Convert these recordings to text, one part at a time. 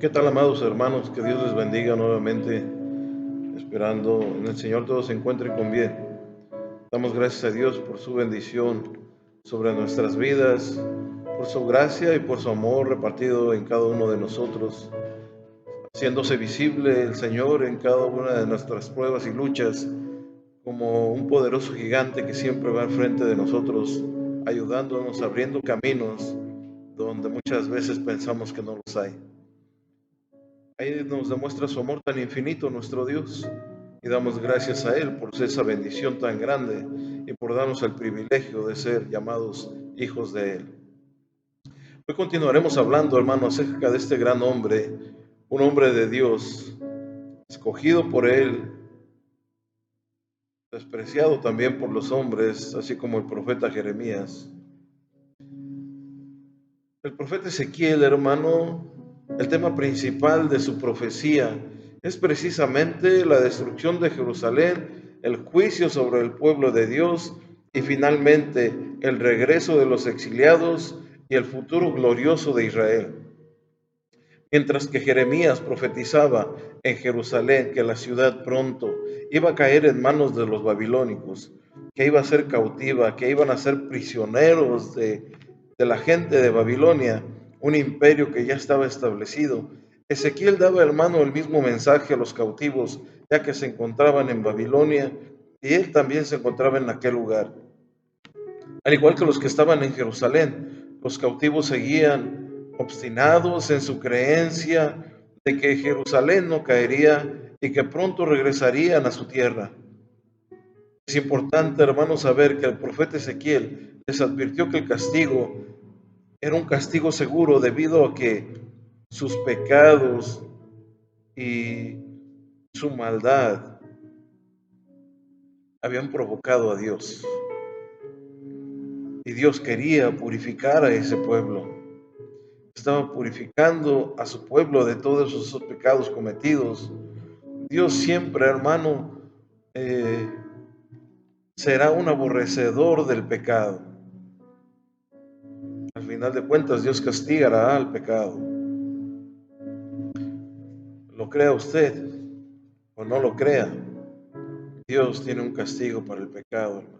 ¿Qué tal, amados hermanos? Que Dios les bendiga nuevamente, esperando en el Señor todos se encuentren con bien. Damos gracias a Dios por su bendición sobre nuestras vidas, por su gracia y por su amor repartido en cada uno de nosotros, haciéndose visible el Señor en cada una de nuestras pruebas y luchas, como un poderoso gigante que siempre va al frente de nosotros, ayudándonos, abriendo caminos donde muchas veces pensamos que no los hay. Ahí nos demuestra su amor tan infinito nuestro Dios y damos gracias a Él por esa bendición tan grande y por darnos el privilegio de ser llamados hijos de Él. Hoy continuaremos hablando, hermano, acerca de este gran hombre, un hombre de Dios, escogido por Él, despreciado también por los hombres, así como el profeta Jeremías. El profeta Ezequiel, hermano, el tema principal de su profecía es precisamente la destrucción de Jerusalén, el juicio sobre el pueblo de Dios y finalmente el regreso de los exiliados y el futuro glorioso de Israel. Mientras que Jeremías profetizaba en Jerusalén que la ciudad pronto iba a caer en manos de los babilónicos, que iba a ser cautiva, que iban a ser prisioneros de la gente de Babilonia, un imperio que ya estaba establecido. Ezequiel daba, hermano, el mismo mensaje a los cautivos, ya que se encontraban en Babilonia y él también se encontraba en aquel lugar. Al igual que los que estaban en Jerusalén, los cautivos seguían obstinados en su creencia de que Jerusalén no caería y que pronto regresarían a su tierra. Es importante, hermanos, saber que el profeta Ezequiel les advirtió que el castigo era un castigo seguro debido a que sus pecados y su maldad habían provocado a Dios. Y Dios quería purificar a ese pueblo. Estaba purificando a su pueblo de todos esos pecados cometidos. Dios siempre, hermano, eh, será un aborrecedor del pecado. Al final de cuentas, Dios castigará al pecado. Lo crea usted o no lo crea, Dios tiene un castigo para el pecado, hermano.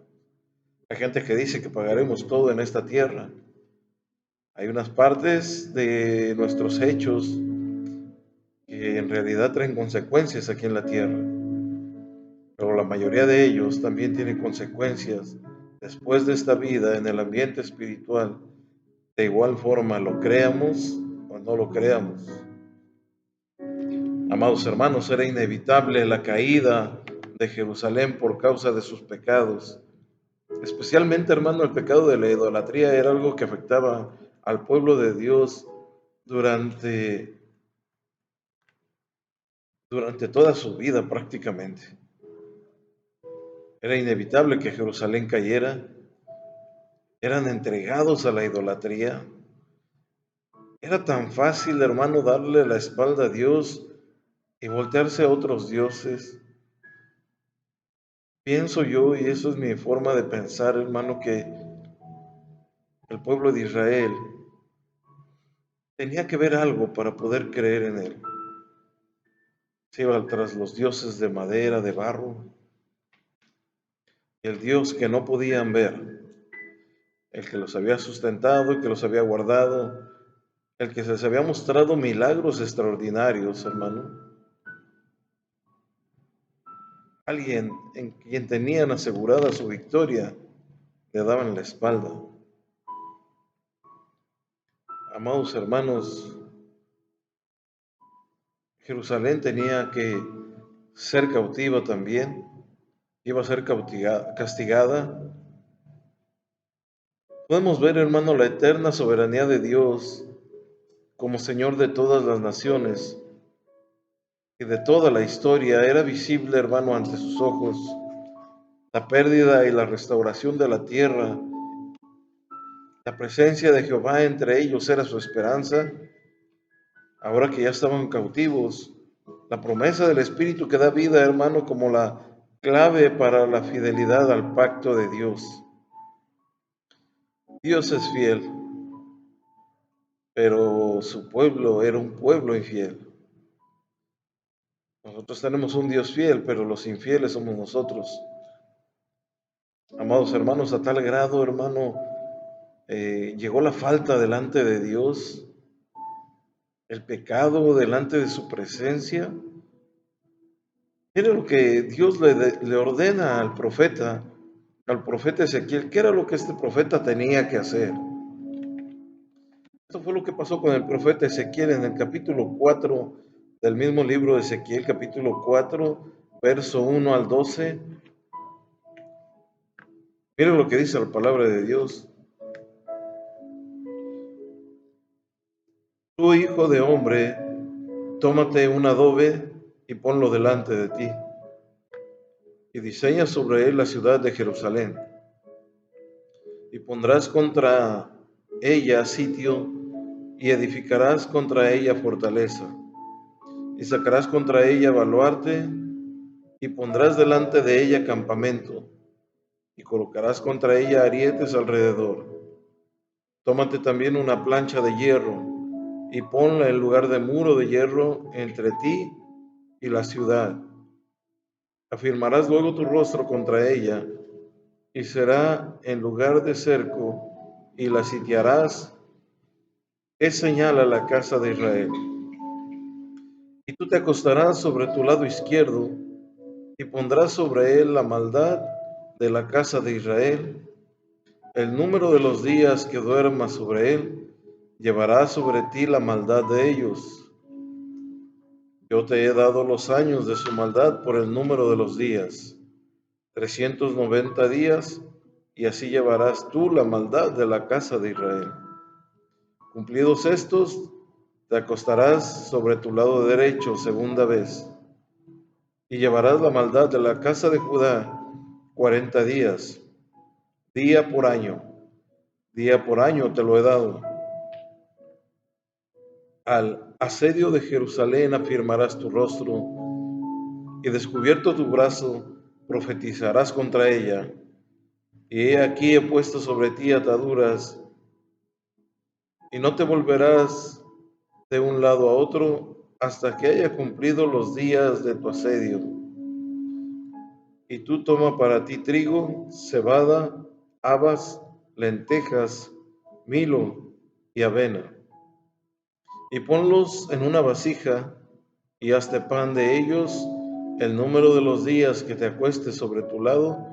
Hay gente que dice que pagaremos todo en esta tierra. Hay unas partes de nuestros hechos que en realidad traen consecuencias aquí en la tierra, pero la mayoría de ellos también tienen consecuencias después de esta vida en el ambiente espiritual. De igual forma, lo creamos o no lo creamos. Amados hermanos, era inevitable la caída de Jerusalén por causa de sus pecados. Especialmente, hermano, el pecado de la idolatría era algo que afectaba al pueblo de Dios durante, durante toda su vida prácticamente. Era inevitable que Jerusalén cayera, eran entregados a la idolatría. Era tan fácil, hermano, darle la espalda a Dios y voltearse a otros dioses. Pienso yo, y eso es mi forma de pensar, hermano, que el pueblo de Israel tenía que ver algo para poder creer en él. Se iba tras los dioses de madera, de barro, y el Dios que no podían ver, el que los había sustentado, el que los había guardado, el que les había mostrado milagros extraordinarios, hermano. Alguien en quien tenían asegurada su victoria, le daban la espalda. Amados hermanos, Jerusalén tenía que ser cautiva también, iba a ser castigada. Podemos ver, hermano, la eterna soberanía de Dios como Señor de todas las naciones y de toda la historia. Era visible, hermano, ante sus ojos la pérdida y la restauración de la tierra. La presencia de Jehová entre ellos era su esperanza. Ahora que ya estaban cautivos, la promesa del Espíritu que da vida, hermano, como la clave para la fidelidad al pacto de Dios. Dios es fiel. pero su pueblo era un pueblo infiel. Nosotros tenemos un Dios fiel, pero los infieles somos nosotros. Amados hermanos, a tal grado, hermano, llegó la falta delante de Dios, el pecado delante de su presencia. Mire lo que Dios le ordena al profeta Ezequiel. ¿Qué era lo que este profeta tenía que hacer? Esto fue lo que pasó con el profeta Ezequiel en el capítulo 4 del mismo libro de Ezequiel, capítulo 4, verso 1 al 12. Mire lo que dice la palabra de Dios. Tú, hijo de hombre, tómate un adobe y ponlo delante de ti, y diseña sobre él la ciudad de Jerusalén, y pondrás contra ella sitio, y edificarás contra ella fortaleza, y sacarás contra ella baluarte, y pondrás delante de ella campamento, y colocarás contra ella arietes alrededor. Tómate también una plancha de hierro, y ponla en lugar de muro de hierro entre ti y la ciudad. Afirmarás luego tu rostro contra ella, y será en lugar de cerco, y la sitiarás. Es señal a la casa de Israel. Y tú te acostarás sobre tu lado izquierdo, y pondrás sobre él la maldad de la casa de Israel. El número de los días que duermas sobre él llevará sobre ti la maldad de ellos. Yo te he dado los años de su maldad por el número de los días, 390 días, y así llevarás tú la maldad de la casa de Israel. Cumplidos estos, te acostarás sobre tu lado derecho segunda vez, y llevarás la maldad de la casa de Judá 40 días, día por año. Día por año te lo he dado. Al asedio de Jerusalén afirmarás tu rostro, y descubierto tu brazo, profetizarás contra ella. Y he aquí he puesto sobre ti ataduras, y no te volverás de un lado a otro hasta que haya cumplido los días de tu asedio. Y tú toma para ti trigo, cebada, habas, lentejas, milo y avena, y ponlos en una vasija, y hazte pan de ellos el número de los días que te acuestes sobre tu lado,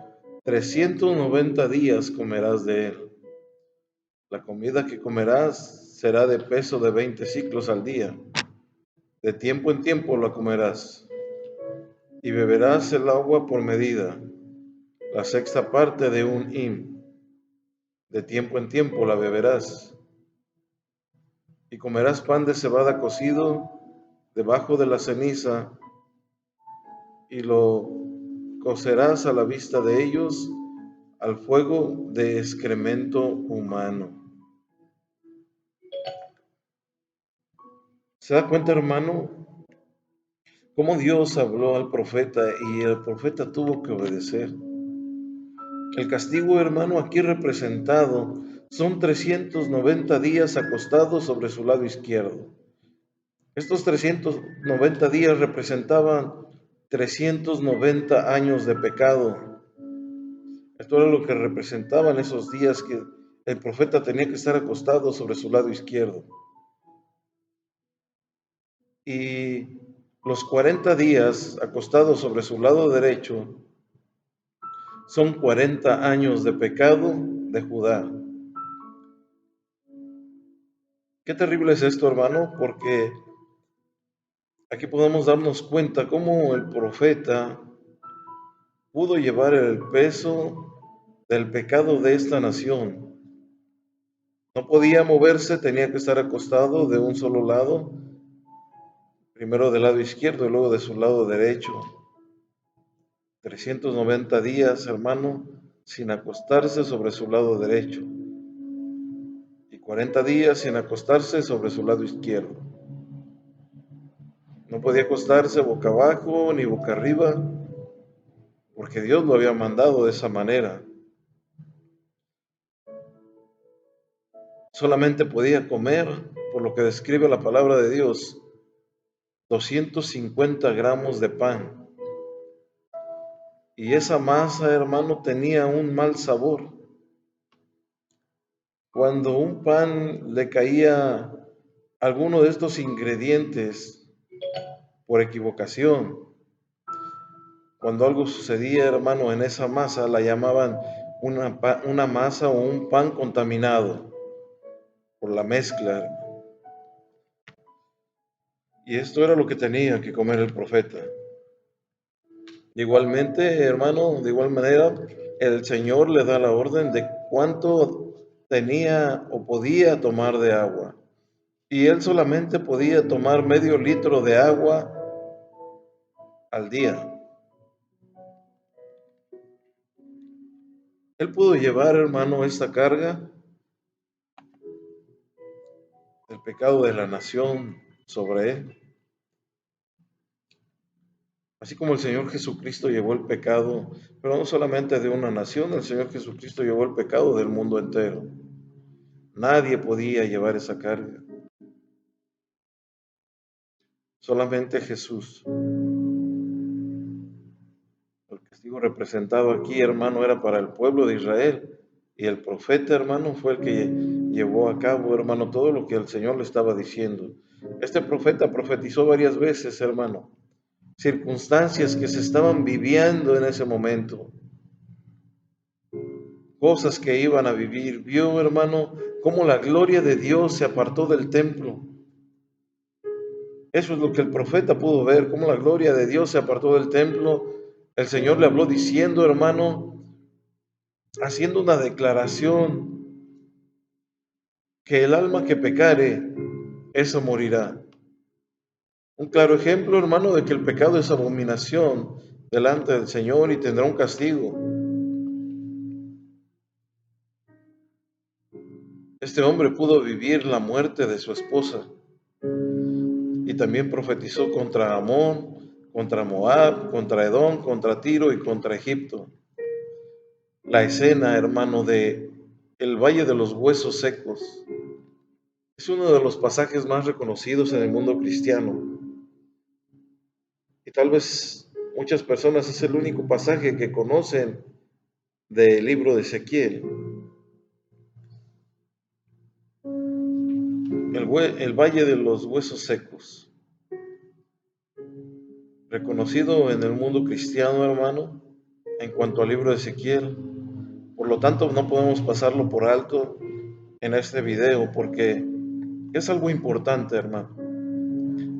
390 días comerás de él. La comida que comerás será de peso de 20 siclos al día. De tiempo en tiempo la comerás, y beberás el agua por medida, la sexta parte de un hin. De tiempo en tiempo la beberás, y comerás pan de cebada cocido debajo de la ceniza, y lo cocerás a la vista de ellos al fuego de excremento humano. ¿Se da cuenta, hermano, cómo Dios habló al profeta y el profeta tuvo que obedecer? El castigo, hermano, aquí representado son 390 días acostados sobre su lado izquierdo. Estos 390 días representaban 390 años de pecado. Esto era lo que representaban esos días que el profeta tenía que estar acostado sobre su lado izquierdo. Y los 40 días acostados sobre su lado derecho son 40 años de pecado de Judá. Qué terrible es esto, hermano, porque aquí podemos darnos cuenta cómo el profeta pudo llevar el peso del pecado de esta nación. No podía moverse, tenía que estar acostado de un solo lado, primero del lado izquierdo y luego de su lado derecho. 390 días, hermano, sin acostarse sobre su lado derecho, y 40 días sin acostarse sobre su lado izquierdo. No podía acostarse boca abajo ni boca arriba, porque Dios lo había mandado de esa manera. Solamente podía comer por lo que describe la palabra de Dios, 250 gramos de pan. Y esa masa, hermano, tenía un mal sabor. Cuando un pan le caía alguno de estos ingredientes por equivocación, cuando algo sucedía, hermano, en esa masa, la llamaban una masa o un pan contaminado por la mezcla. Y esto era lo que tenía que comer el profeta. Igualmente, hermano, de igual manera, el Señor le da la orden de cuánto tenía o podía tomar de agua. Y él solamente podía tomar medio litro de agua al día. Él pudo llevar, hermano, esta carga del pecado de la nación sobre él. Así como el Señor Jesucristo llevó el pecado, pero no solamente de una nación, el Señor Jesucristo llevó el pecado del mundo entero. Nadie podía llevar esa carga. Solamente Jesús. El castigo representado aquí, hermano, era para el pueblo de Israel. Y el profeta, hermano, fue el que llevó a cabo, hermano, todo lo que el Señor le estaba diciendo. Este profeta profetizó varias veces, hermano, circunstancias que se estaban viviendo en ese momento, cosas que iban a vivir. Vio, hermano, cómo la gloria de Dios se apartó del templo. Eso es lo que el profeta pudo ver, cómo la gloria de Dios se apartó del templo. El Señor le habló diciendo, hermano, haciendo una declaración, que el alma que pecare, esa morirá. Un claro ejemplo, hermano, de que el pecado es abominación delante del Señor y tendrá un castigo. Este hombre pudo vivir la muerte de su esposa y también profetizó contra Amón, contra Moab, contra Edom, contra Tiro y contra Egipto. La escena, hermano, de el Valle de los Huesos Secos es uno de los pasajes más reconocidos en el mundo cristiano. Y tal vez muchas personas es el único pasaje que conocen del libro de Ezequiel. El Valle de los Huesos Secos. Reconocido en el mundo cristiano, hermano, en cuanto al libro de Ezequiel. Por lo tanto, no podemos pasarlo por alto en este video porque es algo importante, hermano.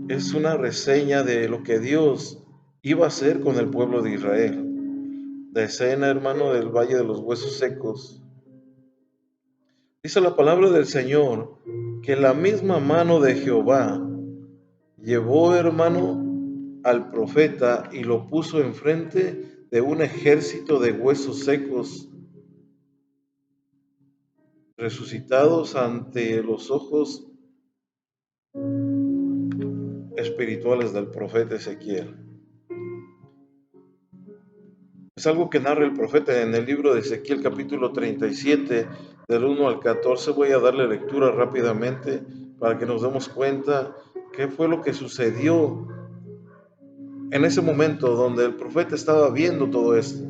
Es una reseña de lo que Dios iba a hacer con el pueblo de Israel. De escena, hermano, del Valle de los Huesos Secos. Dice la palabra del Señor que la misma mano de Jehová llevó, hermano, al profeta y lo puso enfrente de un ejército de huesos secos, resucitados ante los ojos espirituales del profeta Ezequiel. Es algo que narra el profeta en el libro de Ezequiel capítulo 37, del 1 al 14. Voy a darle lectura rápidamente para que nos demos cuenta qué fue lo que sucedió en ese momento donde el profeta estaba viendo todo esto.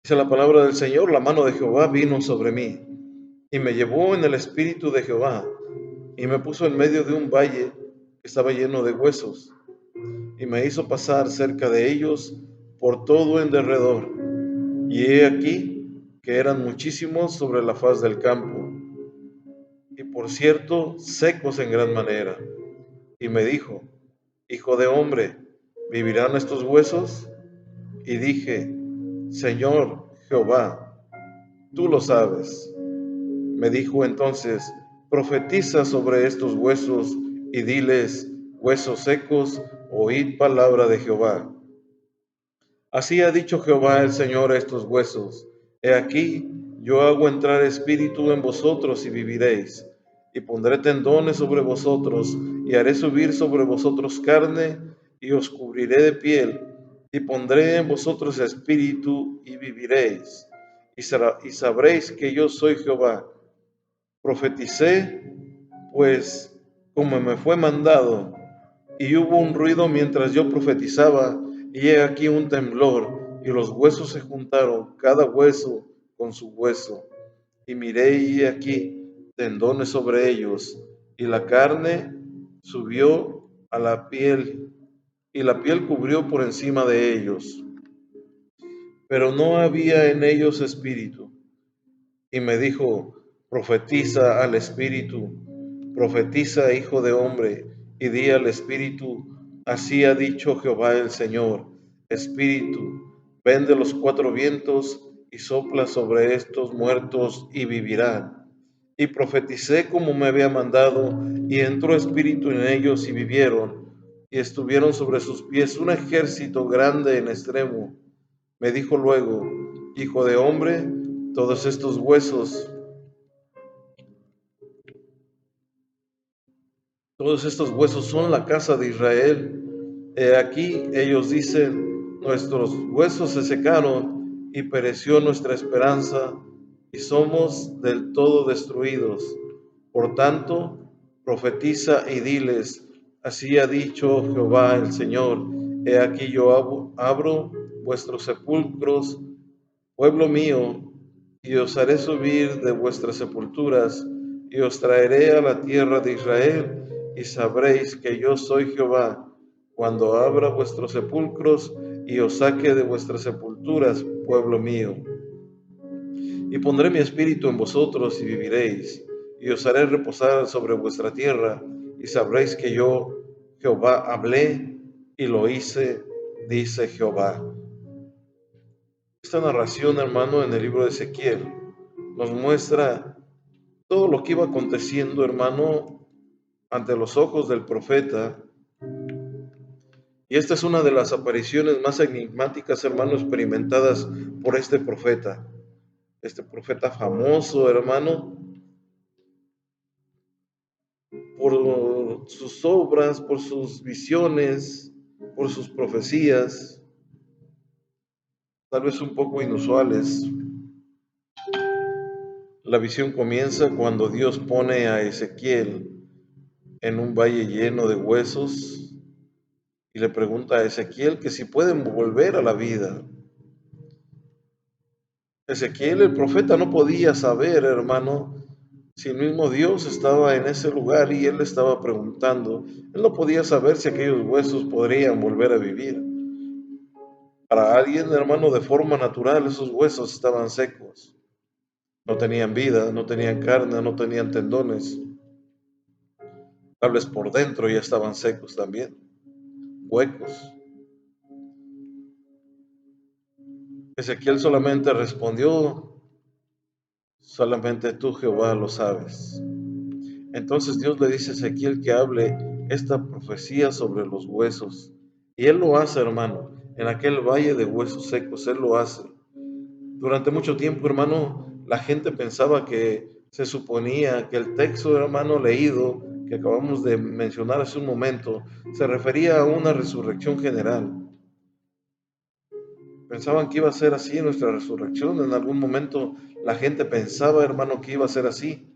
Dice la palabra del Señor: la mano de Jehová vino sobre mí y me llevó en el espíritu de Jehová y me puso en medio de un valle que estaba lleno de huesos y me hizo pasar cerca de ellos por todo en derredor. Y he aquí que eran muchísimos sobre la faz del campo, y por cierto secos en gran manera. Y me dijo: hijo de hombre, ¿vivirán estos huesos? Y dije: Señor Jehová, tú lo sabes. Me dijo entonces: profetiza sobre estos huesos y diles: huesos secos, oíd palabra de Jehová. Así ha dicho Jehová el Señor a estos huesos: he aquí, yo hago entrar espíritu en vosotros y viviréis, y pondré tendones sobre vosotros, y haré subir sobre vosotros carne, y os cubriré de piel, y pondré en vosotros espíritu, y viviréis, y sabréis que yo soy Jehová. Profeticé, pues como me fue mandado, y hubo un ruido mientras yo profetizaba, y he aquí un temblor, y los huesos se juntaron, cada hueso con su hueso. Y miré, y he aquí tendones sobre ellos, y la carne subió a la piel, y la piel cubrió por encima de ellos, pero no había en ellos espíritu. Y me dijo, profetiza al espíritu, profetiza, hijo de hombre, y di al espíritu, así ha dicho Jehová el Señor, espíritu, ven de los cuatro vientos y sopla sobre estos muertos y vivirán. Y profeticé como me había mandado, y entró espíritu en ellos y vivieron, y estuvieron sobre sus pies un ejército grande en extremo. Me dijo luego, hijo de hombre, todos estos huesos, todos estos huesos son la casa de Israel. He aquí ellos dicen, nuestros huesos se secaron y pereció nuestra esperanza y somos del todo destruidos. Por tanto, profetiza y diles, así ha dicho Jehová el Señor, he aquí yo abro vuestros sepulcros, pueblo mío, y os haré subir de vuestras sepulturas, y os traeré a la tierra de Israel, y sabréis que yo soy Jehová, cuando abra vuestros sepulcros, y os saque de vuestras sepulturas, pueblo mío. Y pondré mi espíritu en vosotros, y viviréis, y os haré reposar sobre vuestra tierra, y sabréis que yo, Jehová, hablé, y lo hice, dice Jehová. Esta narración, hermano, en el libro de Ezequiel, nos muestra todo lo que iba aconteciendo, hermano, ante los ojos del profeta. Y esta es una de las apariciones más enigmáticas, hermano, experimentadas por este profeta famoso, hermano, por sus obras, por sus visiones, por sus profecías, tal vez un poco inusuales. La visión comienza cuando Dios pone a Ezequiel en un valle lleno de huesos y le pregunta a Ezequiel que si pueden volver a la vida. Ezequiel, el profeta, no podía saber, hermano, si el mismo Dios estaba en ese lugar y él le estaba preguntando. Él no podía saber si aquellos huesos podrían volver a vivir. Para alguien, hermano, de forma natural, esos huesos estaban secos. No tenían vida, no tenían carne, no tenían tendones. Tal vez por dentro ya estaban secos también, huecos. Ezequiel solamente respondió, solamente tú, Jehová, lo sabes. Entonces Dios le dice a Ezequiel que hable esta profecía sobre los huesos. Y él lo hace, hermano, en aquel valle de huesos secos, él lo hace. Durante mucho tiempo, hermano, la gente pensaba que se suponía que el texto, hermano, leído, que acabamos de mencionar hace un momento, se refería a una resurrección general. Pensaban que iba a ser así nuestra resurrección. En algún momento la gente pensaba, hermano, que iba a ser así.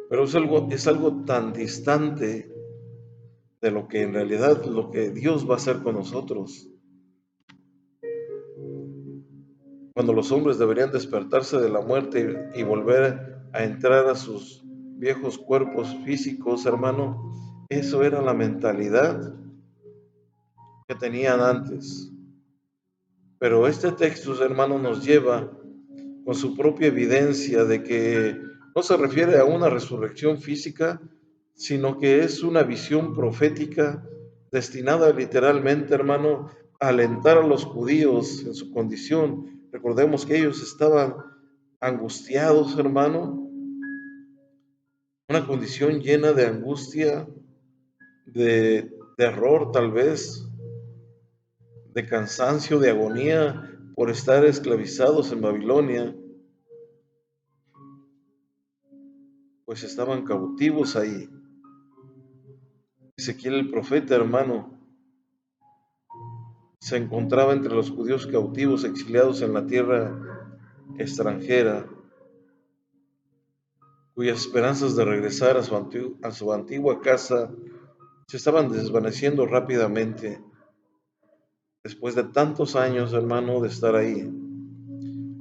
Pero es algo tan distante de lo que en realidad, lo que Dios va a hacer con nosotros. Cuando los hombres deberían despertarse de la muerte y volver a entrar a sus viejos cuerpos físicos, hermano, eso era la mentalidad que tenían antes. Pero este texto, hermano, nos lleva con su propia evidencia de que no se refiere a una resurrección física, sino que es una visión profética destinada literalmente, hermano, a alentar a los judíos en su condición. Recordemos que ellos estaban angustiados, hermano, una condición llena de angustia, de terror tal vez, de cansancio, de agonía por estar esclavizados en Babilonia, pues estaban cautivos ahí. Ezequiel el profeta, hermano, se encontraba entre los judíos cautivos exiliados en la tierra extranjera, cuyas esperanzas de regresar a su antigua casa se estaban desvaneciendo rápidamente después de tantos años, hermano, de estar ahí.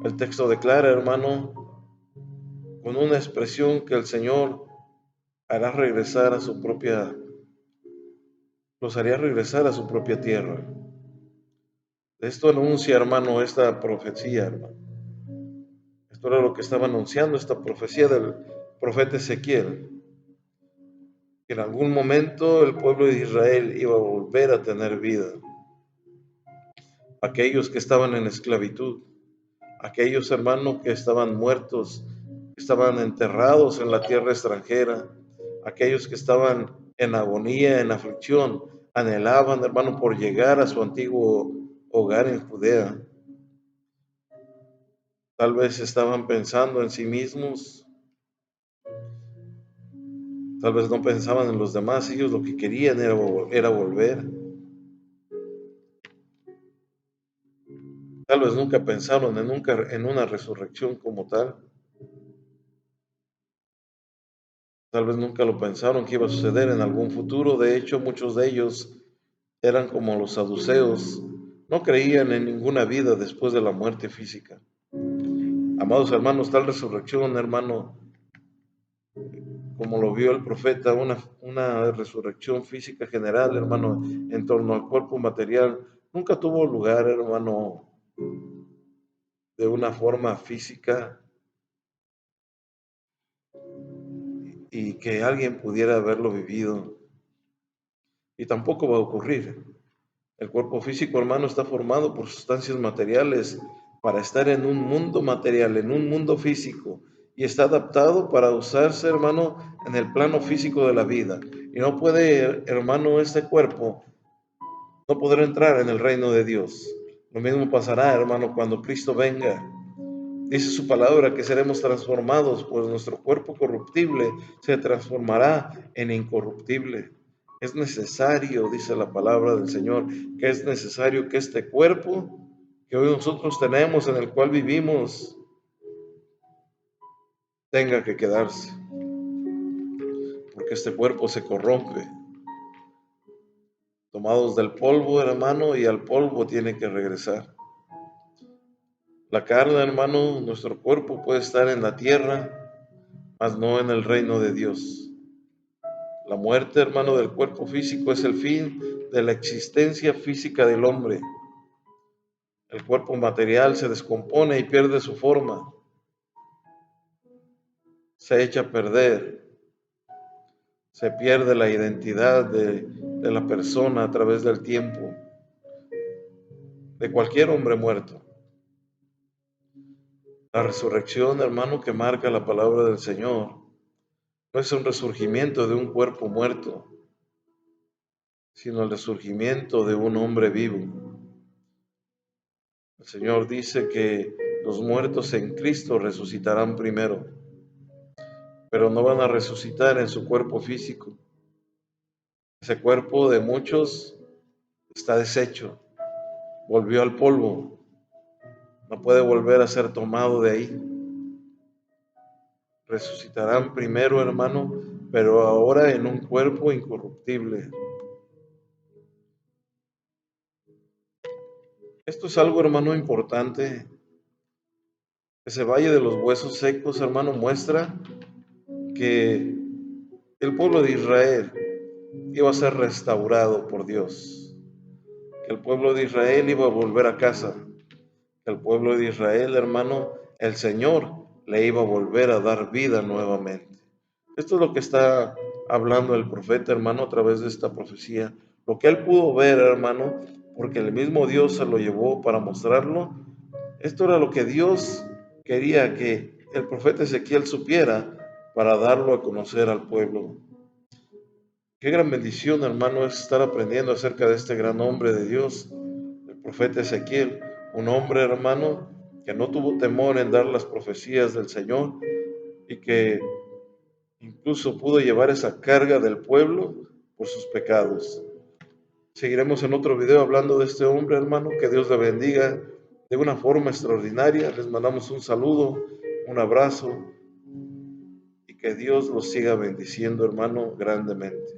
El texto declara, hermano, con una expresión que el Señor hará regresar a su propia, los haría regresar a su propia tierra. Esto anuncia, hermano, esta profecía, hermano. Esto era lo que estaba anunciando esta profecía del profeta Ezequiel, que en algún momento el pueblo de Israel iba a volver a tener vida. Aquellos que estaban en esclavitud, aquellos hermanos que estaban muertos, que estaban enterrados en la tierra extranjera, aquellos que estaban en agonía, en aflicción, anhelaban, hermano, por llegar a su antiguo hogar en Judea. Tal vez estaban pensando en sí mismos, tal vez no pensaban en los demás, ellos lo que querían era volver. Tal vez nunca pensaron en una resurrección como tal. Tal vez nunca lo pensaron que iba a suceder en algún futuro. De hecho, muchos de ellos eran como los saduceos. No creían en ninguna vida después de la muerte física. Amados hermanos, tal resurrección, hermano, como lo vio el profeta, una resurrección física general, hermano, en torno al cuerpo material, nunca tuvo lugar, hermano, de una forma física y que alguien pudiera haberlo vivido. Y tampoco va a ocurrir. El cuerpo físico, hermano, está formado por sustancias materiales para estar en un mundo material, en un mundo físico, y está adaptado para usarse, hermano, en el plano físico de la vida. Y no puede, hermano, este cuerpo no podrá entrar en el reino de Dios. Lo mismo pasará, hermano, cuando Cristo venga. Dice su palabra que seremos transformados, pues nuestro cuerpo corruptible se transformará en incorruptible. Es necesario, dice la palabra del Señor, que es necesario que este cuerpo que hoy nosotros tenemos, en el cual vivimos, tenga que quedarse, porque este cuerpo se corrompe. Tomados del polvo, hermano, y al polvo tiene que regresar. La carne, hermano, nuestro cuerpo puede estar en la tierra, mas no en el reino de Dios. La muerte, hermano, del cuerpo físico es el fin de la existencia física del hombre. El cuerpo material se descompone y pierde su forma, se echa a perder, se pierde la identidad de la persona a través del tiempo, de cualquier hombre muerto. La resurrección, hermano, que marca la palabra del Señor, no es un resurgimiento de un cuerpo muerto, sino el resurgimiento de un hombre vivo. El Señor dice que los muertos en Cristo resucitarán primero, pero no van a resucitar en su cuerpo físico. Ese cuerpo de muchos está deshecho, volvió al polvo, no puede volver a ser tomado de ahí. Resucitarán primero, hermano, pero ahora en un cuerpo incorruptible. Esto es algo, hermano, importante. Ese valle de los huesos secos, hermano, muestra que el pueblo de Israel iba a ser restaurado por Dios, que el pueblo de Israel iba a volver a casa, que el pueblo de Israel, hermano, el Señor le iba a volver a dar vida nuevamente. Esto es lo que está hablando el profeta, hermano, a través de esta profecía. Lo que él pudo ver, hermano, porque el mismo Dios se lo llevó para mostrarlo. Esto era lo que Dios quería que el profeta Ezequiel supiera para darlo a conocer al pueblo. Qué gran bendición, hermano, es estar aprendiendo acerca de este gran hombre de Dios, el profeta Ezequiel, un hombre, hermano, que no tuvo temor en dar las profecías del Señor y que incluso pudo llevar esa carga del pueblo por sus pecados. Seguiremos en otro video hablando de este hombre, hermano. Que Dios le bendiga de una forma extraordinaria. Les mandamos un saludo, un abrazo. Que Dios los siga bendiciendo, hermano, grandemente.